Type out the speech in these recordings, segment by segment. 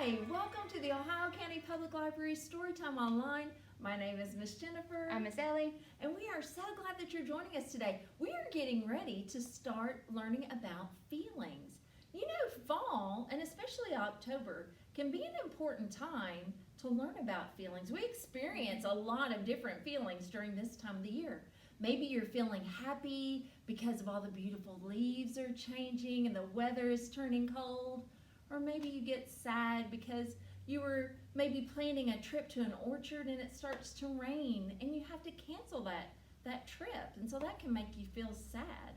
Hi, welcome to the Ohio County Public Library Storytime Online. My name is Miss Jennifer. I'm Miss Ellie. And we are so glad that you're joining us today. We are getting ready to start learning about feelings. You know, fall, and especially October, can be an important time to learn about feelings. We experience a lot of different feelings during this time of the year. Maybe you're feeling happy because of all the beautiful leaves are changing and the weather is turning cold. Or maybe you get sad because you were maybe planning a trip to an orchard and it starts to rain and you have to cancel that trip. And so that can make you feel sad.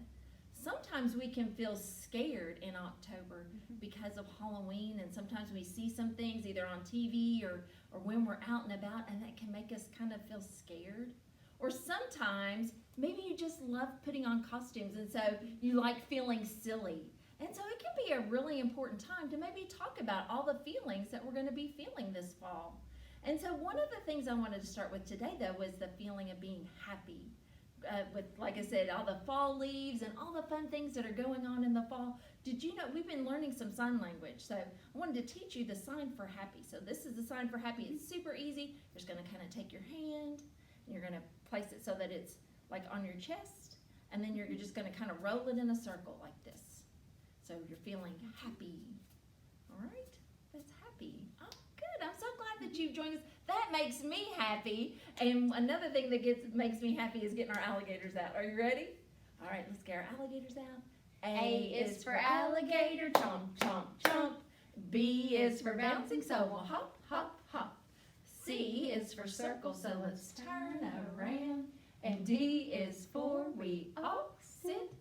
Sometimes we can feel scared in October because of Halloween, and sometimes we see some things either on TV or when we're out and about, and that can make us kind of feel scared. Or sometimes maybe you just love putting on costumes and so you like feeling silly. And so it can be a really important time to maybe talk about all the feelings that we're going to be feeling this fall. And so one of the things I wanted to start with today, though, was the feeling of being happy. With, like I said, all the fall leaves and all the fun things that are going on in the fall. Did you know we've been learning some sign language? So I wanted to teach you the sign for happy. So this is the sign for happy. It's super easy. You're just going to kind of take your hand and you're going to place it so that it's like on your chest. And then you're just going to kind of roll it in a circle like this. So you're feeling happy. All right? That's happy. Oh, good. I'm so glad that you've joined us. That makes me happy. And another thing that makes me happy is getting our alligators out. Are you ready? All right, let's get our alligators out. A is for alligator, chomp, chomp, chomp. B is for bouncing, so we'll hop, hop, hop. C is for circle, so let's turn around. And D is for we all sit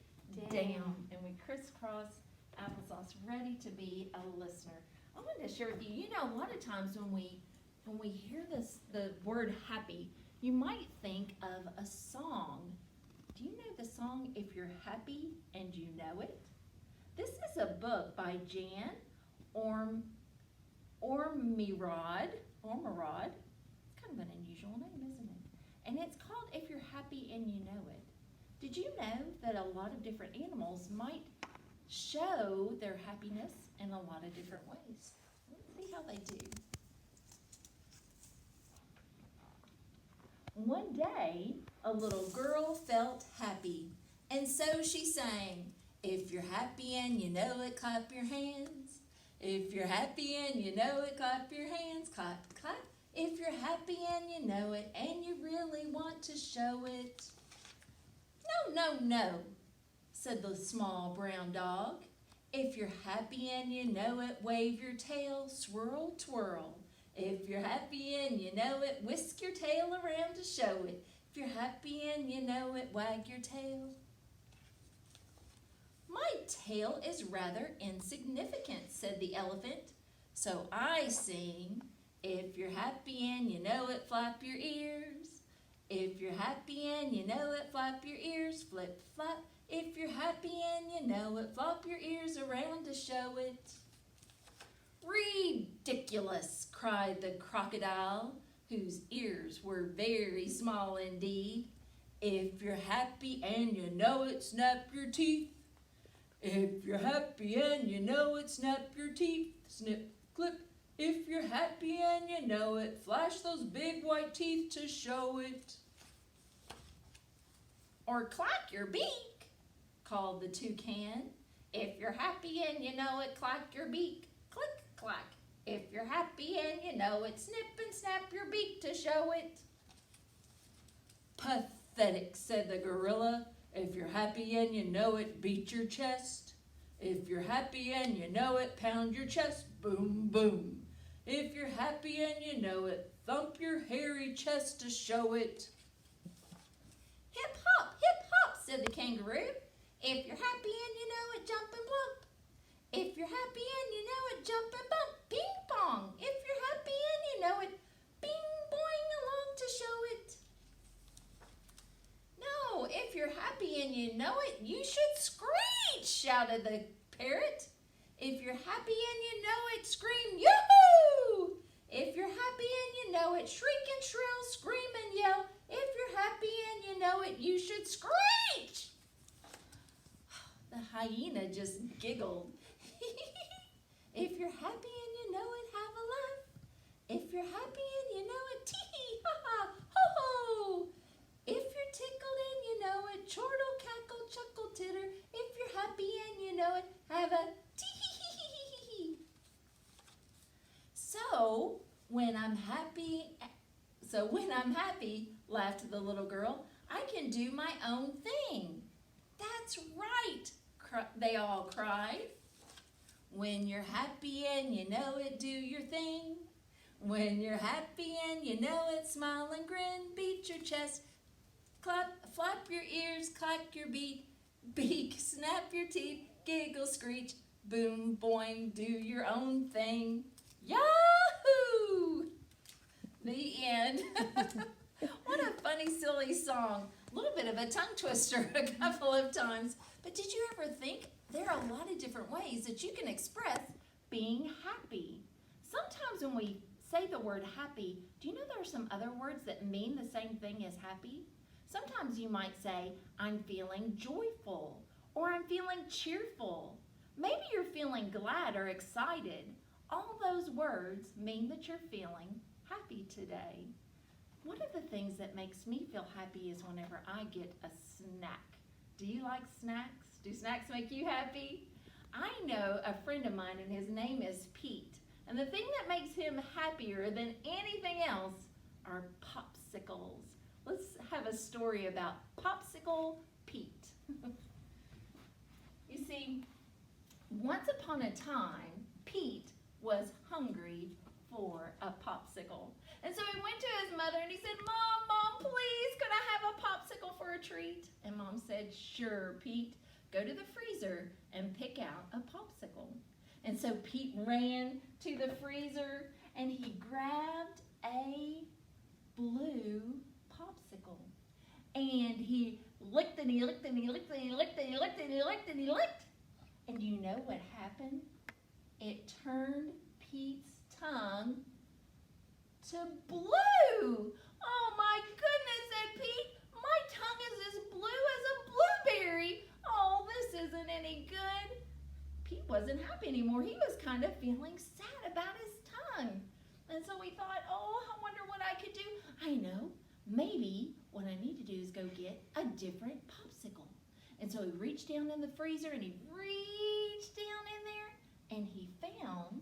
down. And we crisscross applesauce, ready to be a listener. I wanted to share with you, a lot of times when we hear the word happy, you might think of a song. Do you know the song If You're Happy and You Know It? This is a book by Jan Ormerod. It's kind of an unusual name, isn't it? And it's called If You're Happy and You Know It. Did you know that a lot of different animals might show their happiness in a lot of different ways? Let's see how they do. One day, a little girl felt happy, and so she sang, "If you're happy and you know it, clap your hands. If you're happy and you know it, clap your hands. Clap, clap. If you're happy and you know it, and you really want to show it." "No, no, no," said the small brown dog. "If you're happy and you know it, wave your tail, swirl, twirl. If you're happy and you know it, whisk your tail around to show it. If you're happy and you know it, wag your tail." "My tail is rather insignificant," said the elephant. "So I sing, if you're happy and you know it, flap your ears. If you're happy and you know it, flap your ears, flip, flap. If you're happy and you know it, flop your ears around to show it." "Ridiculous," cried the crocodile, whose ears were very small indeed. "If you're happy and you know it, snap your teeth. If you're happy and you know it, snap your teeth. Snip, clip. If you're happy and you know it, flash those big white teeth to show it." "Or clack your beak," called the toucan. "If you're happy and you know it, clack your beak. Click, clack. If you're happy and you know it, snip and snap your beak to show it." "Pathetic," said the gorilla. "If you're happy and you know it, beat your chest. If you're happy and you know it, pound your chest, boom, boom. If you're happy and you know it, thump your hairy chest to show it." Hip hop, said the kangaroo. "If you're happy and you know it, jump and bump. If you're happy and you know it, jump and bump. Ping pong. If you're happy and you know it, bing boing along to show it." "No, if you're happy and you know it, you should screech," shouted the parrot. "If you're happy and you know it, scream, yoo-hoo! If you're happy and you know it, shriek and shrill, scream and yell. If you're happy and you know it, you should screech." The hyena just giggled. "If you're happy and you know it, have If you're happy and you know it, tee-hee, ha-ha, ho-ho. If you're tickled and you know it, chortle, cackle, chuckle, titter. If you're happy and you know it, have a tee-hee-hee-hee-hee-hee. So when I'm happy, laughed the little girl, I can do my own thing. That's right, they all cried. When you're happy and you know it, do your thing. When you're happy and you know it, smile and grin, beat your chest, clap, flap your ears, clack your beak, snap your teeth, giggle, screech, boom, boing, do your own thing. Yahoo! The end. What a funny, silly song. A little bit of a tongue twister a couple of times. But did you ever think there are a lot of different ways that you can express being happy? Sometimes when we say the word happy, do you know there are some other words that mean the same thing as happy? Sometimes you might say, I'm feeling joyful, or I'm feeling cheerful. Maybe you're feeling glad or excited. All those words mean that you're feeling happy today. One of the things that makes me feel happy is whenever I get a snack. Do you like snacks? Do snacks make you happy? I know a friend of mine and his name is Pete. And the thing that makes him happier than anything else are popsicles. Let's have a story about Popsicle Pete. You see, once upon a time, Pete was hungry for a popsicle. And so he went to his mother and he said, Mom, please, could I have a popsicle for a treat? And Mom said, sure, Pete, go to the freezer and pick out a popsicle. And so Pete ran to the freezer and he grabbed a blue popsicle. And he licked and he licked and he licked and he licked and he licked and he licked and he licked. And you know what happened? It turned Pete's tongue to blue. Oh my goodness, said Pete. My tongue is as blue as a blueberry. Oh, this isn't any good. Pete wasn't happy anymore. He was kind of feeling sad about his tongue. And so he thought, oh, I wonder what I could do. I know, maybe what I need to do is go get a different popsicle. And so he reached down in the freezer and he reached down in there and he found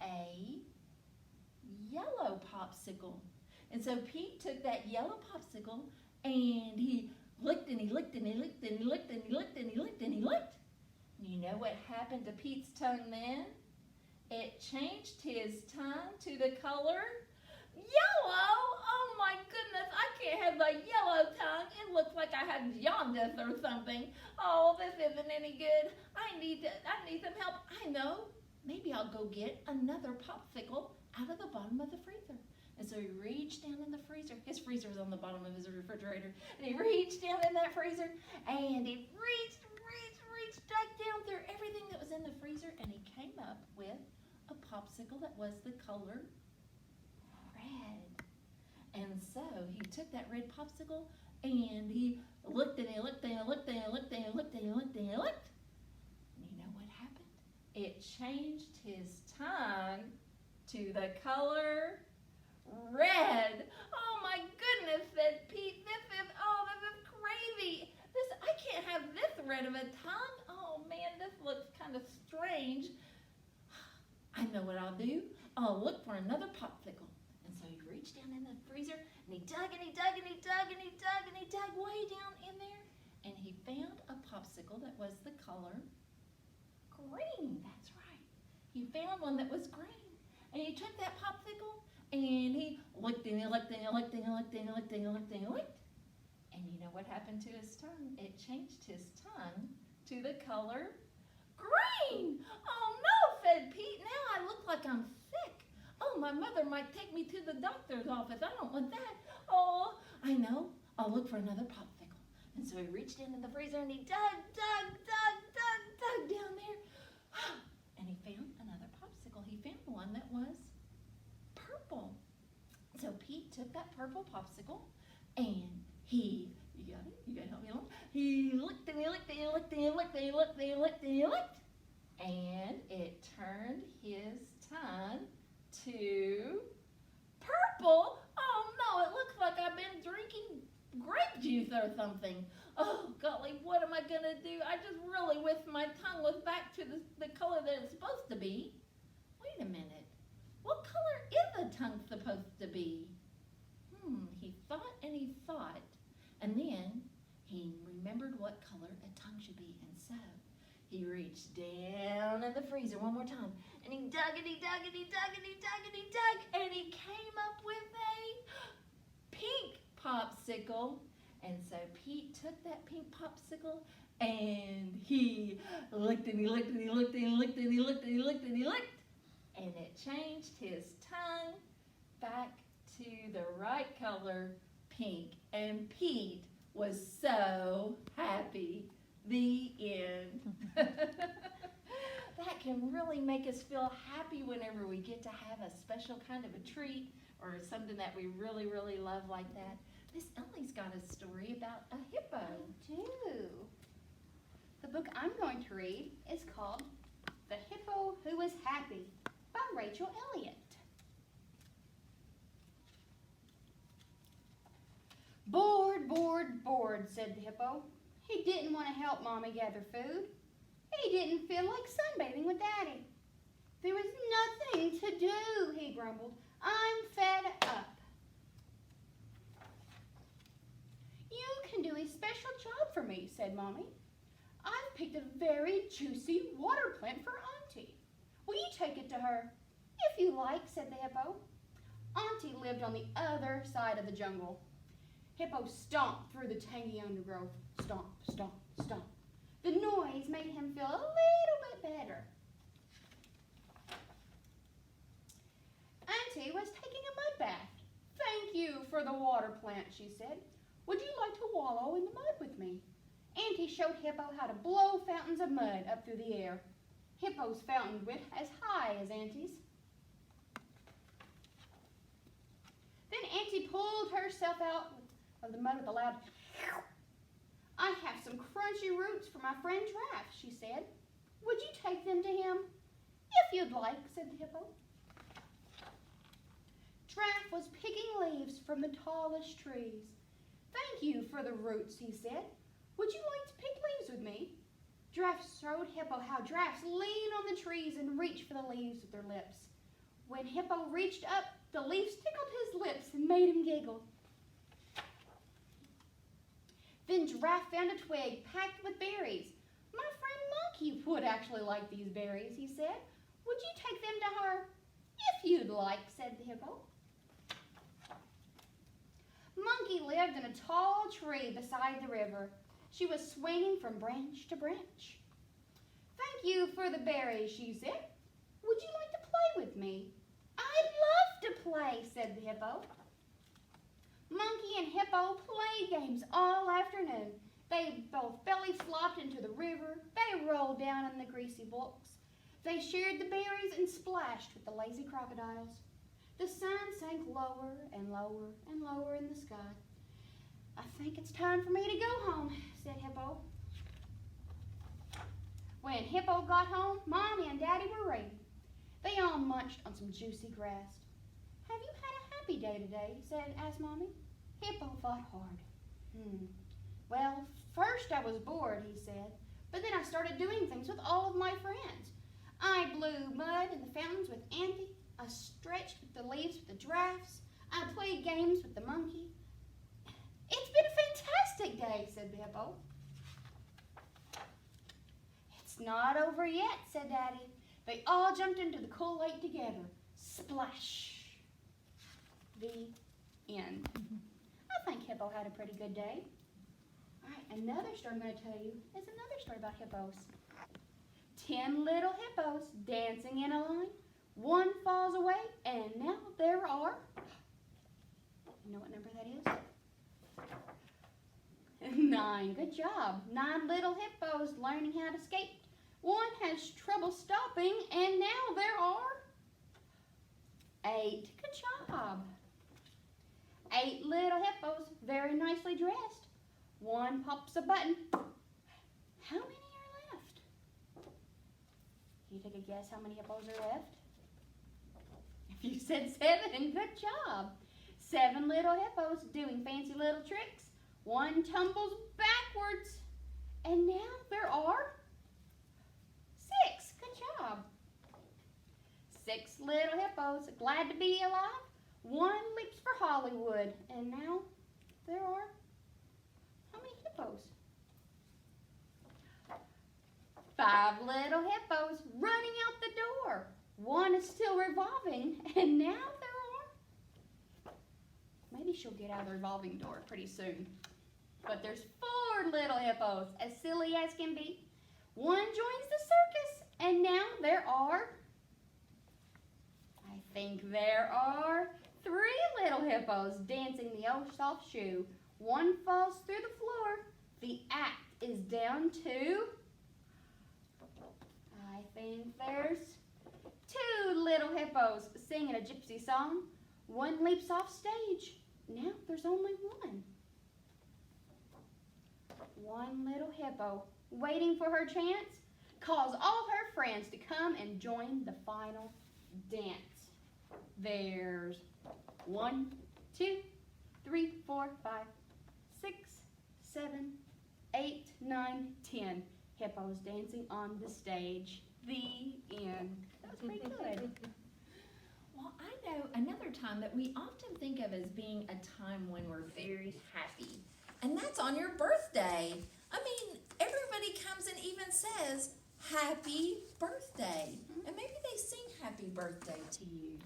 a yellow popsicle. And so Pete took that yellow popsicle and he licked and he licked and he licked and he licked and he licked and he licked and he licked. You know what happened to Pete's tongue then? It changed his tongue to the color yellow. Oh my goodness, I can't have a yellow tongue. It looks like I have jaundice or something. Oh, this isn't any good. I need some help. I know. Maybe I'll go get another popsicle out of the bottom of the freezer. And so he reached down in the freezer. His freezer was on the bottom of his refrigerator. And he reached down in that freezer and he reached dug down through everything that was in the freezer and he came up with a popsicle that was the color red. And so he took that red popsicle and he looked and he looked and he looked and he looked and he looked and he looked and he looked. And you know what happened? It changed his tongue to the color red. Oh my goodness, said Pete, this is crazy. I can't have this red of a tongue. Oh man, this looks kind of strange. I know what I'll do. I'll look for another popsicle. And so he reached down in the freezer and he dug and he dug and he dug and he dug and he dug way down in there. And he found a popsicle that was the color green. That's right. He found one that was green. And he took that popsicle and he licked and he licked and he licked and he licked and he licked and he licked and he licked. And you know what happened to his tongue? It changed his tongue to the color green. Oh no, said Pete. Now I look like I'm sick. Oh, my mother might take me to the doctor's office. I don't want that. Oh, I know. I'll look for another popsicle. And so he reached in the freezer and he dug down there. And he found another popsicle. He found one that was purple. So Pete took that purple popsicle and you got it? You gotta help me along? He licked and he licked and he licked and he licked and he licked and he licked and he licked. And it turned his tongue to Purple? Oh no, it looks like I've been drinking grape juice or something. Oh golly, what am I gonna do? I just really wish my tongue was back to the color that it's supposed to be. Wait a minute. What color is a tongue supposed to be? He thought and he thought, and then he remembered what color a tongue should be, and so he reached down in the freezer one more time, and he dug and he dug and he dug and he dug and he dug, and he came up with a pink popsicle. And so Pete took that pink popsicle and he licked and he licked and he licked and he licked and he licked and he licked and he licked, and it changed his tongue back to the right color, pink, and Pete was so happy. The end. That can really make us feel happy whenever we get to have a special kind of a treat or something that we really, really love like that. Miss Ellie's got a story about a hippo. I do. The book I'm going to read is called The Hippo Who Was Happy by Rachel Elliott. Bored, bored, bored, said the hippo. He didn't want to help Mommy gather food. He didn't feel like sunbathing with Daddy. There was nothing to do, he grumbled. I'm fed up. You can do a special job for me, said Mommy. I've picked a very juicy water plant for Auntie. Will you take it to her? If you like, said the hippo. Auntie lived on the other side of the jungle. Hippo stomped through the tangy undergrowth. Stomp, stomp, stomp. The noise made him feel a little bit better. Auntie was taking a mud bath. Thank you for the water plant, she said. Would you like to wallow in the mud with me? Auntie showed Hippo how to blow fountains of mud up through the air. Hippo's fountain went as high as Auntie's. Then Auntie pulled herself out of the mud with a loud, I have some crunchy roots for my friend Giraffe, she said. Would you take them to him? If you'd like, said the hippo. Giraffe was picking leaves from the tallest trees. Thank you for the roots, he said. Would you like to pick leaves with me? Giraffe showed Hippo how giraffes lean on the trees and reach for the leaves with their lips. When Hippo reached up, the leaves tickled his lips and made him giggle. Then Giraffe found a twig packed with berries. My friend Monkey would actually like these berries, he said. Would you take them to her? If you'd like, said the hippo. Monkey lived in a tall tree beside the river. She was swinging from branch to branch. Thank you for the berries, she said. Would you like to play with me? I'd love to play, said the hippo. Monkey and hippo played games all afternoon. They both belly flopped into the river. They rolled down in the greasy brooks. They shared the berries and splashed with the lazy crocodiles. The sun sank lower and lower and lower in the sky. I think it's time for me to go home, said Hippo. When Hippo got home, Mommy and Daddy were ready. They all munched on some juicy grass. Have you had a happy day today? asked Mommy. Hippo thought hard. Well, first I was bored, he said, but then I started doing things with all of my friends. I blew mud in the fountains with Auntie. I stretched with the leaves with the giraffes. I played games with the monkey. It's been a fantastic day, said the hippo. It's not over yet, said Daddy. They all jumped into the cool lake together. Splash. The end. I think Hippo had a pretty good day. All right, another story I'm going to tell you is another story about hippos. 10 little hippos dancing in a line. One falls away, and now there are, you know what number that is? 9. Good job. 9 little hippos learning how to skate. One has trouble stopping, and now there are 8. Good job. 8 little hippos, very nicely dressed. One pops a button. How many are left? Can you take a guess how many hippos are left? If you said 7, good job. 7 little hippos doing fancy little tricks. One tumbles backwards. And now there are 6. Good job. 6 little hippos glad to be alive. One leaps for Hollywood. And now there are how many hippos? 5 little hippos running out the door. One is still revolving, and now there are. Maybe she'll get out of the revolving door pretty soon. But there's 4 little hippos, as silly as can be. One joins the circus, and now there are. I think there are 3 little hippos dancing the old soft shoe. One falls through the floor. The act is down to. I think there's 2 little hippos singing a gypsy song. One leaps off stage. Now there's only 1. One little hippo, waiting for her chance, calls all her friends to come and join the final dance. There's 1, 2, 3, 4, 5, 6, 7, 8, 9, 10 hippos dancing on the stage. The end. That was pretty good. Well, I know another time that we often think of as being a time when we're very happy, and that's on your birthday. I mean, everybody comes and even says, "Happy birthday." And maybe they sing happy birthday to you.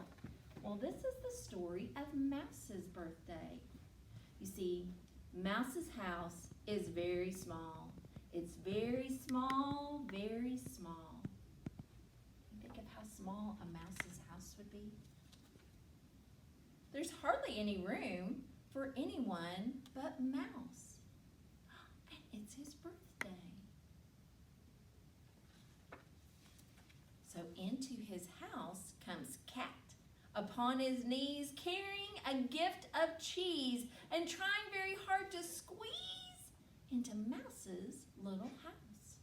Well, this is the story of Mouse's birthday. You see, Mouse's house is very small. It's very small, very small. Think of how small a mouse's house would be. There's hardly any room for anyone but Mouse. And it's his birthday. So into his house comes Cat, upon his knees carrying a gift of cheese and trying very hard to squeeze into Mouse's little house.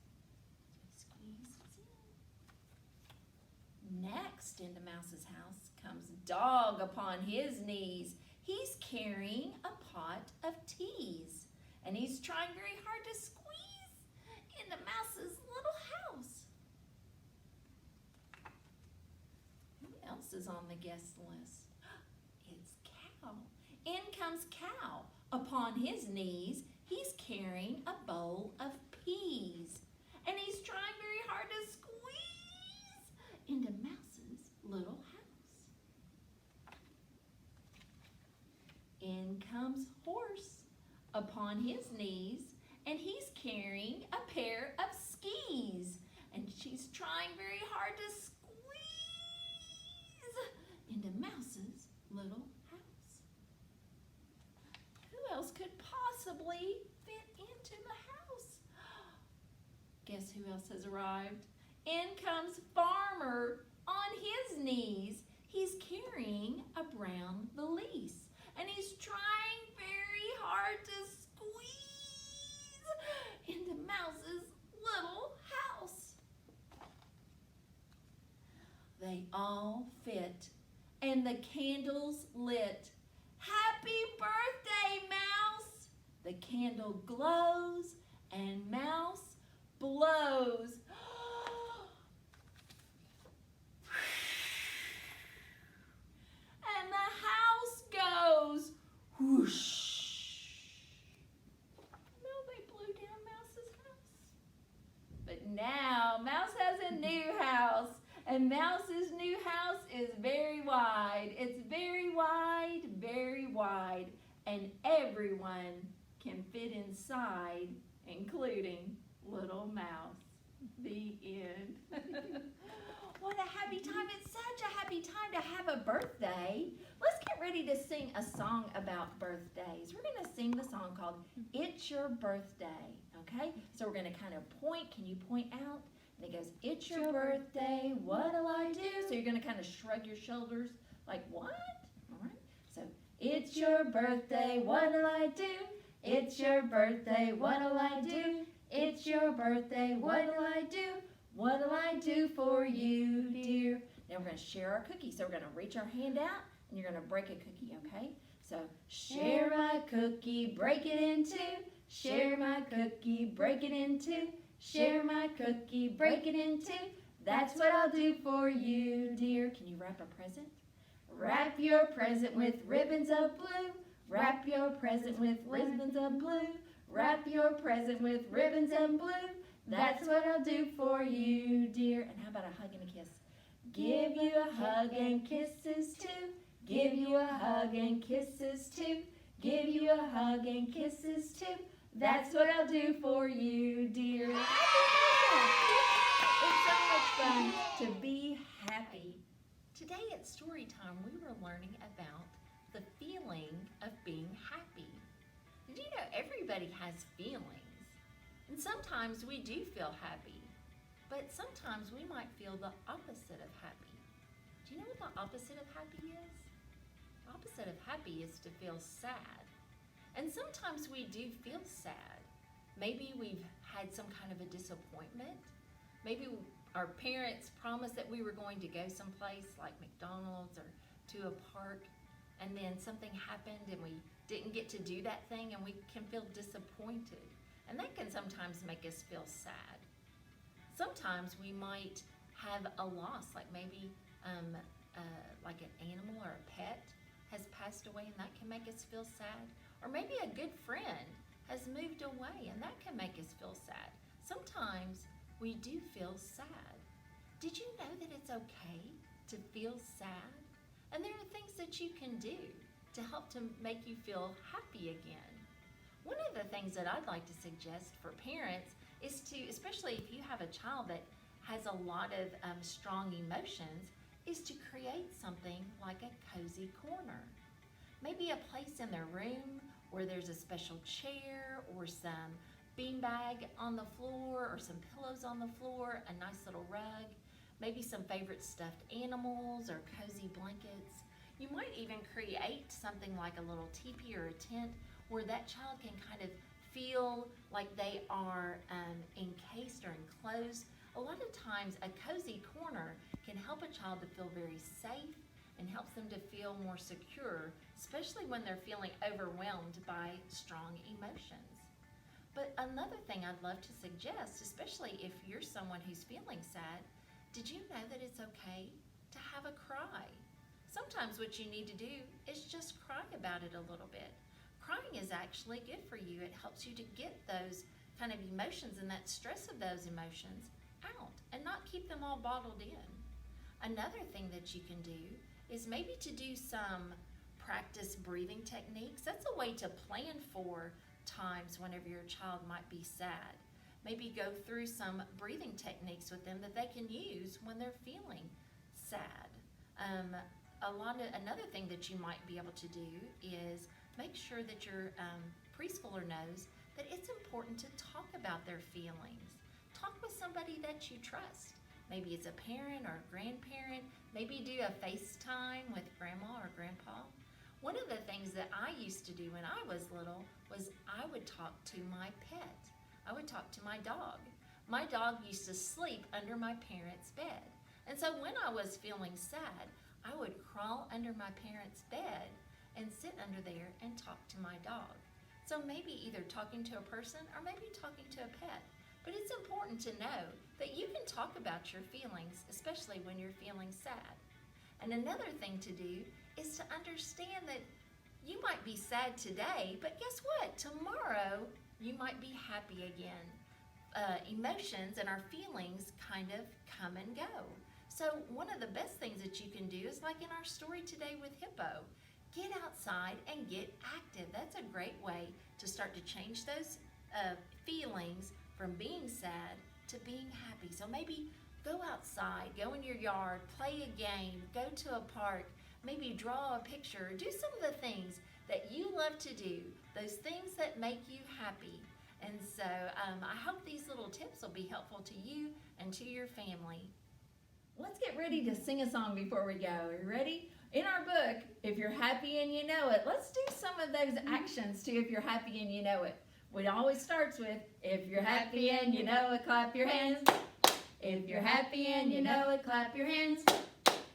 So he squeezes in. Next into Mouse's house comes Dog upon his knees. He's carrying a pot of teas, and he's trying very hard to squeeze into Mouse's little house. Who else is on the guest list? It's Cow. In comes Cow. Upon his knees, he's carrying a bowl of peas, and he's trying very hard to squeeze into Mouse's little house. In comes Horse upon his knees, and he's carrying a pair of skis, and she's trying very hard to squeeze into Mouse's little house. Who else could possibly fit into the house? Guess who else has arrived? In comes Farmer on his knees. He's carrying a brown valise, and he's trying very hard to squeeze into Mouse's little house. They all fit, and the candles lit. Happy birthday, Mouse! The candle glows, and Mouse blows. And the house goes whoosh. No, they blew down Mouse's house. But now Mouse has a new house, and Mouse's new house is very wide. It's very wide, and everyone can fit inside, including little Mouse. The end. What a happy time. It's such a happy time to have a birthday. Let's get ready to sing a song about birthdays. We're going to sing the song called It's Your Birthday, okay? So we're going to kind of point. Can you point out? And it goes, it's your birthday, what'll I do? So you're going to kind of shrug your shoulders like, what? All right. So, it's your birthday, what'll I do? It's your birthday, what'll I do? It's your birthday, what'll I do? What'll I do for you, dear? Now we're going to share our cookie. So we're going to reach our hand out and you're going to break a cookie, okay? So share my cookie, break it in two. Share my cookie, break it in two. Share my cookie, break it in two. That's what I'll do for you, dear. Can you wrap a present? Wrap your present with ribbons of blue. Wrap your present with ribbons of blue. Wrap your present with ribbons and blue. That's what I'll do for you, dear. And how about a hug and a kiss? Give you a hug and kisses too. Give you a hug and kisses too. Give you a hug and kisses too. That's what I'll do for you, dear. It's so much fun to be happy. Today at Storytime, we were learning about the feeling of being happy. Did you know everybody has feelings? And sometimes we do feel happy, but sometimes we might feel the opposite of happy. Do you know what the opposite of happy is? The opposite of happy is to feel sad. And sometimes we do feel sad. Maybe we've had some kind of a disappointment. Maybe our parents promised that we were going to go someplace like McDonald's or to a park, and then something happened and we didn't get to do that thing, and we can feel disappointed. And that can sometimes make us feel sad. Sometimes we might have a loss, like maybe like an animal or a pet has passed away, and that can make us feel sad. Or maybe a good friend has moved away, and that can make us feel sad. Sometimes we do feel sad. Did you know that it's okay to feel sad? And there are things that you can do to help to make you feel happy again. One of the things that I'd like to suggest for parents is to, especially if you have a child that has a lot of strong emotions, is to create something like a cozy corner. Maybe a place in their room where there's a special chair or some beanbag on the floor or some pillows on the floor, a nice little rug, maybe some favorite stuffed animals or cozy blankets. You might even create something like a little teepee or a tent where that child can kind of feel like they are encased or enclosed. A lot of times a cozy corner can help a child to feel very safe and helps them to feel more secure, especially when they're feeling overwhelmed by strong emotions. But another thing I'd love to suggest, especially if you're someone who's feeling sad, did you know that it's okay to have a cry? Sometimes what you need to do is just cry about it a little bit. Crying is actually good for you. It helps you to get those kind of emotions and that stress of those emotions out and not keep them all bottled in. Another thing that you can do is maybe to do some practice breathing techniques. That's a way to plan for times whenever your child might be sad. Maybe go through some breathing techniques with them that they can use when they're feeling sad. Another thing that you might be able to do is make sure that your preschooler knows that it's important to talk about their feelings. Talk with somebody that you trust. Maybe it's a parent or a grandparent. Maybe do a FaceTime with grandma or grandpa. One of the things that I used to do when I was little was I would talk to my pet. I would talk to my dog. My dog used to sleep under my parents' bed. And so when I was feeling sad, I would crawl under my parents' bed and sit under there and talk to my dog. So maybe either talking to a person or maybe talking to a pet. But it's important to know that you can talk about your feelings, especially when you're feeling sad. And another thing to do is to understand that you might be sad today, but guess what? Tomorrow you might be happy again. Emotions and our feelings kind of come and go. So one of the best things that you can do is like in our story today with Hippo. Get outside and get active. That's a great way to start to change those feelings from being sad to being happy. So maybe go outside, go in your yard, play a game, go to a park, maybe draw a picture, do some of the things that you love to do, those things that make you happy. And so I hope these little tips will be helpful to you and to your family. Let's get ready to sing a song before we go. Are you ready? In our book, If You're Happy and You Know It, let's do some of those actions too, if you're happy and you know it. It always starts with, if you're happy and you know it, clap your hands. If you're happy and you know it, clap your hands.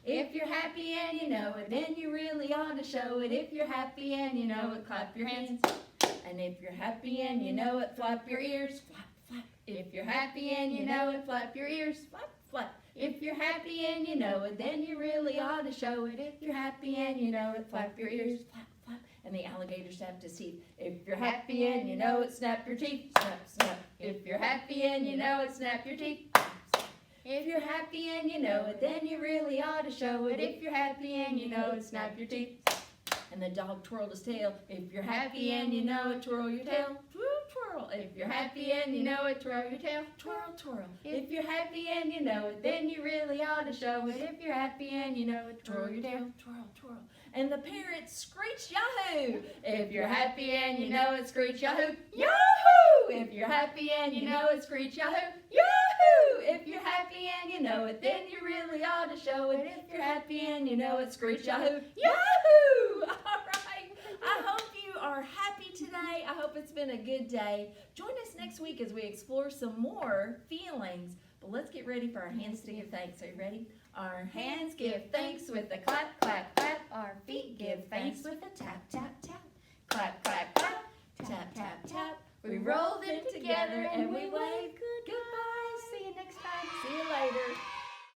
If you're happy and you know it, then you really ought to show it. If you're happy and you know it, clap your hands. And if you're happy and you know it, flap your ears, flap, flap. If you're happy and you know it, flap your ears, flap, flap. If you're happy and you know it, then you really ought to show it. If you're happy and you know it, flap your ears, flap, flap. And the alligator snapped his teeth. If you're happy and you know it, snap your teeth, snap, snap. If you're happy and you know it, snap your teeth. If you're happy and you know it, then you really ought to show it. If you're happy and you know it, snap your teeth. And the dog twirled his tail. If you're happy and you know it, twirl your tail. Twirl, twirl. If you're happy and you know it, twirl your tail. Twirl, twirl. If you're happy and you know it, then you really ought to show it. If you're happy and you know it, twirl your tail. Twirl, twirl. And the parrot screeched yahoo! If you're happy and you know it, screech yahoo! Yahoo! If you're happy and you know it, screech yahoo! Yahoo! If you're happy and you know it, then you really ought to show it. If you're happy and you know it, screech yahoo! Yahoo! All right. I hope you are happy today. I hope it's been a good day. Join us next week as we explore some more feelings. But let's get ready for our hands to give thanks. Are you ready? Our hands give thanks with a clap, clap, clap. Our feet give thanks with a tap, tap, tap. Clap, clap, clap. Tap, tap, tap. We roll them together and we wave goodbye. See you next time. See you later.